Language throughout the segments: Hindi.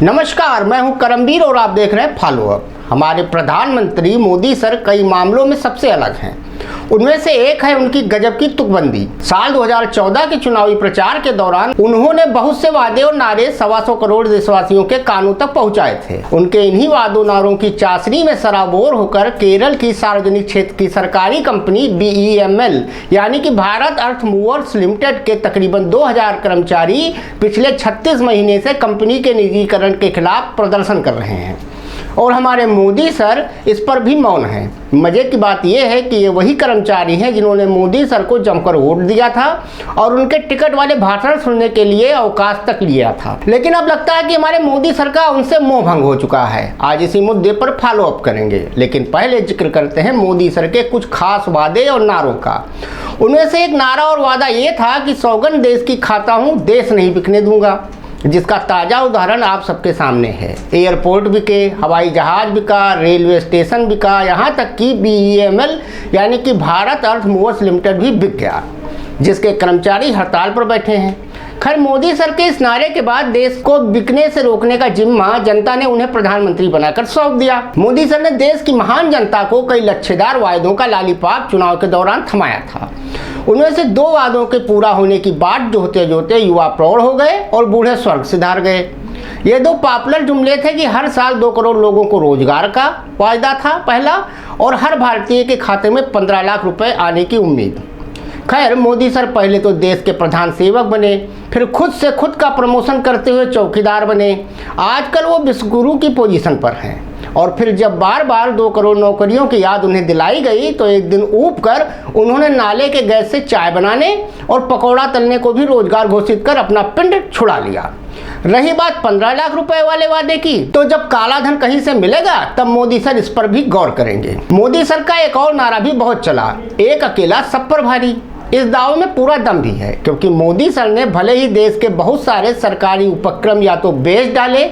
नमस्कार, मैं हूं करमवीर और आप देख रहे हैं फॉलो अप। हमारे प्रधानमंत्री मोदी सर कई मामलों में सबसे अलग हैं। उनमें से एक है उनकी गजब की तुकबंदी। साल 2014 के चुनावी प्रचार के दौरान उन्होंने बहुत से वादे और नारे 125 करोड़ देशवासियों के कानों तक पहुंचाए थे। उनके इन्हीं वादों नारों की चासनी में सराबोर होकर केरल की सार्वजनिक क्षेत्र की सरकारी कंपनी BEML यानी कि भारत अर्थ मूवर्स लिमिटेड के तकरीबन 2000 कर्मचारी पिछले 36 महीने से कंपनी के निजीकरण के खिलाफ प्रदर्शन कर रहे हैं और हमारे मोदी सर इस पर भी मौन हैं। मजे की बात यह है कि ये वही कर्मचारी हैं जिन्होंने मोदी सर को जमकर वोट दिया था और उनके टिकट वाले भाषण सुनने के लिए अवकाश तक लिया था। लेकिन अब लगता है कि हमारे मोदी सर का उनसे मोह भंग हो चुका है। आज इसी मुद्दे पर फॉलो अप करेंगे, लेकिन पहले जिक्र करते हैं मोदी सर के कुछ खास वादे और नारों का। उनमें से एक नारा और वादा ये था कि सौगंध देश की खाता हूँ, देश नहीं बिकने दूंगा, जिसका ताज़ा उदाहरण आप सबके सामने है। एयरपोर्ट बिके, हवाई जहाज बिका, रेलवे स्टेशन बिका, यहाँ तक कि BEML यानी कि भारत अर्थ मूवर्स लिमिटेड भी बिक गया, जिसके कर्मचारी हड़ताल पर बैठे हैं। खैर, मोदी सर के इस नारे के बाद देश को बिकने से रोकने का जिम्मा जनता ने उन्हें प्रधानमंत्री बनाकर सौंप दिया। मोदी सर ने देश की महान जनता को कई लच्छेदार वायदों का लालीपाप चुनाव के दौरान थमाया था। उनमें से 2 वादों के पूरा होने की बाट जोते जोते युवा प्रौढ़ हो गए और बूढ़े स्वर्ग सिधार गए। ये 2 पॉपुलर जुमले थे कि हर साल 2 करोड़ लोगों को रोजगार का वायदा था पहला, और हर भारतीय के खाते में 15 लाख रुपए आने की उम्मीद। खैर, मोदी सर पहले तो देश के प्रधान सेवक बने, फिर खुद से खुद का प्रमोशन करते हुए चौकीदार बने। आजकल वो विश्वगुरु की पोजीशन पर हैं। और फिर जब बार बार 2 करोड़ नौकरियों की याद उन्हें दिलाई गई तो एक दिन ऊब कर उन्होंने नाले के गैस से चाय बनाने और पकौड़ा तलने को भी रोजगार घोषित कर अपना पिंड छुड़ा लिया। रही बात 15 लाख रुपए वाले वादे की, तो जब काला धन कहीं से मिलेगा तब मोदी सर इस पर भी गौर करेंगे। मोदी सर का एक और नारा भी बहुत चला, एक अकेला सब पर भारी। इस दावे में पूरा दम भी है, क्योंकि मोदी सर ने भले ही देश के बहुत सारे सरकारी उपक्रम या तो बेच डाले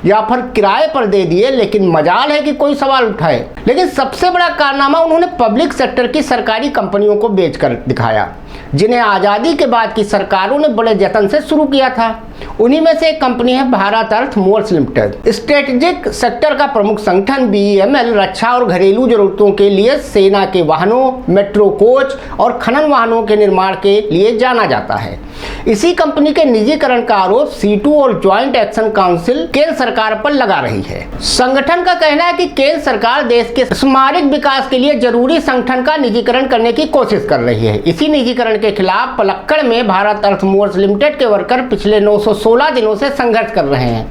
या फिर किराए पर दे दिए, लेकिन मजाल है कि कोई सवाल उठाए। लेकिन सबसे बड़ा कारनामा उन्होंने पब्लिक सेक्टर की सरकारी कंपनियों को बेचकर दिखाया, जिन्हें आज़ादी के बाद की सरकारों ने बड़े जतन से शुरू किया था। उन्हीं में से एक कंपनी है भारत अर्थ मूवर्स लिमिटेड। स्ट्रेटेजिक सेक्टर का प्रमुख संगठन BEML रक्षा और घरेलू जरूरतों के लिए सेना के वाहनों, मेट्रो कोच और खनन वाहनों के निर्माण के लिए जाना जाता है। इसी कंपनी के निजीकरण का आरोप C2 और ज्वाइंट एक्शन काउंसिल केंद्र सरकार पर लगा रही है। संगठन का कहना है कि केंद्र सरकार देश के सामरिक विकास के लिए जरूरी संगठन का निजीकरण करने की कोशिश कर रही है। इसी निजीकरण के खिलाफ पलक्कड़ में भारत अर्थ मूवर्स लिमिटेड के वर्कर पिछले 916 दिनों से संघर्ष कर रहे हैं।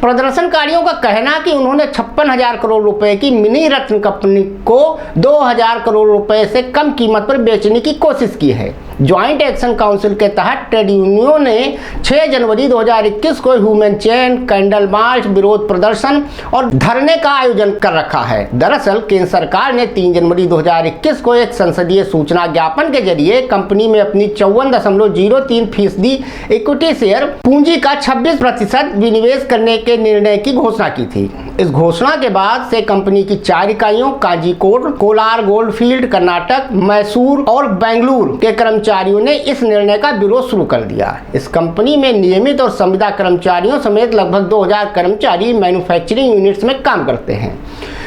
प्रदर्शनकारियों का कहना कि उन्होंने 56,000 करोड़ रुपए की मिनी रत्न कंपनी को 2,000 करोड़ रुपए से कम कीमत पर बेचने की कोशिश की है। ज्वाइंट एक्शन काउंसिल के तहत ट्रेड यूनियनों ने 6 जनवरी 2021 को ह्यूमन चेन, कैंडल मार्च, विरोध प्रदर्शन और धरने का आयोजन कर रखा है। दरअसल केंद्र सरकार ने 3 जनवरी 2021 को एक संसदीय सूचना ज्ञापन के जरिए कंपनी में अपनी 54.03% इक्विटी शेयर पूंजी का 26% विनिवेश करने के निर्णय की घोषणा की थी। इस घोषणा के बाद से कंपनी की 4 इकाइयों कांजीकोट, कोलार गोल्डफील्ड कर्नाटक, मैसूर और बेंगलुरु के कर्मचारियों ने इस निर्णय का विरोध शुरू कर दिया। इस कंपनी में नियमित और संविदा कर्मचारियों समेत लगभग 2000 कर्मचारी मैन्युफैक्चरिंग यूनिट्स में काम करते हैं।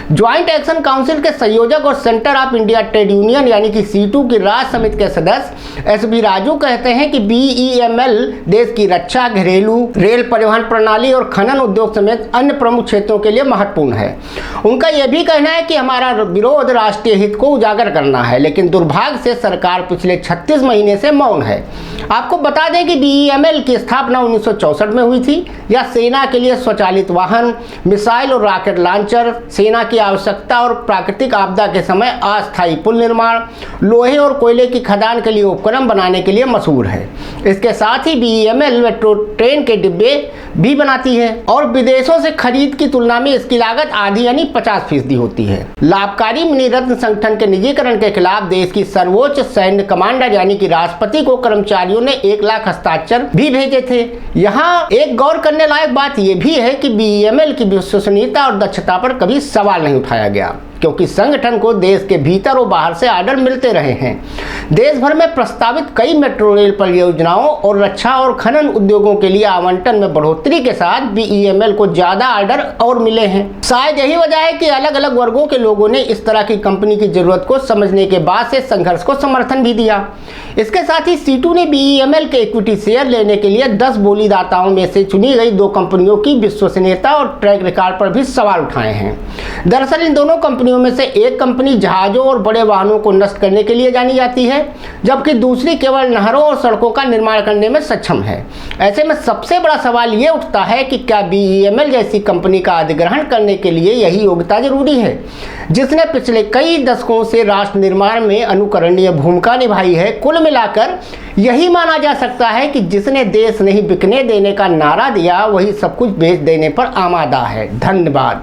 ज्वाइंट एक्शन काउंसिल के संयोजक और centre of India trade union यानी कि C2 की राज्य समिति के सदस्य SB राजू कहते हैं कि BEML देश की रक्षा, घरेलू, रेल परिवहन प्रणाली और खनन उद्योग समेत अन्य प्रमुख क्षेत्रों के लिए महत्वपूर्ण है। उनका यह भी कहना है कि हमारा विरोध राष्ट्रीय हित को उजागर करना है, लेकिन दुर्भाग्य से सरकार पिछले 36 महीने से मौन है। आपको बता दें कि BEML की स्थापना 1964 में हुई थी। यह सेना के लिए स्वचालित वाहन, मिसाइल और रॉकेट लॉन्चर, सेना की आवश्यकता और प्राकृतिक आपदा के समय अस्थायी पुल निर्माण, लोहे और कोयले की खदान के लिए उपकरण बनाने के लिए मशहूर है। इसके साथ ही BEML मेट्रो ट्रेन के डिब्बे भी बनाती है और विदेशों से खरीद की तुलना में इसकी लागत आधी यानी 50% होती है। लाभकारी मिनी रत्न संगठन के निजीकरण के खिलाफ देश की सर्वोच्च सैन्य कमांडर यानी कि राष्ट्रपति को कर्मचारियों ने 1 लाख हस्ताक्षर भी भेजे थे। यहाँ एक गौर करने लायक बात यह भी है कि BEML की विश्वसनीयता और दक्षता पर कभी सवाल नहीं उठाया गया, क्योंकि संगठन को देश के भीतर और बाहर से ऑर्डर मिलते रहे हैं। देश भर में प्रस्तावित कई मेट्रो रेल परियोजनाओं और रक्षा और खनन उद्योगों के लिए आवंटन में बढ़ोतरी के साथ BEML को ज्यादा ऑर्डर और मिले हैं। शायद यही वजह है कि अलग अलग वर्गों के लोगों ने इस तरह की कंपनी की जरूरत को समझने के बाद से संघर्ष को समर्थन भी दिया। इसके साथ ही सीटू ने BEML के इक्विटी शेयर लेने के लिए 10 बोलीदाताओं में से चुनी गई 2 कंपनियों की विश्वसनीयता और ट्रैक रिकॉर्ड पर भी सवाल उठाए हैं। दरअसल इन दोनों कंपनियों में से एक कंपनी जहाजों और बड़े वाहनों को नष्ट करने के लिए जानी जाती है, जबकि दूसरी केवल नहरों और सड़कों का निर्माण करने में सक्षम है। ऐसे में सबसे बड़ा सवाल ये उठता है कि क्या BEML जैसी कंपनी का अधिग्रहण करने के लिए यही योग्यता जरूरी है, जिसने पिछले कई दशकों से राष्ट्र निर्माण में अनुकरणीय भूमिका निभाई है। कुल मिलाकर यही माना जा सकता है कि जिसने देश नहीं बिकने देने का नारा दिया, वही सब कुछ बेच देने पर आमादा है। धन्यवाद।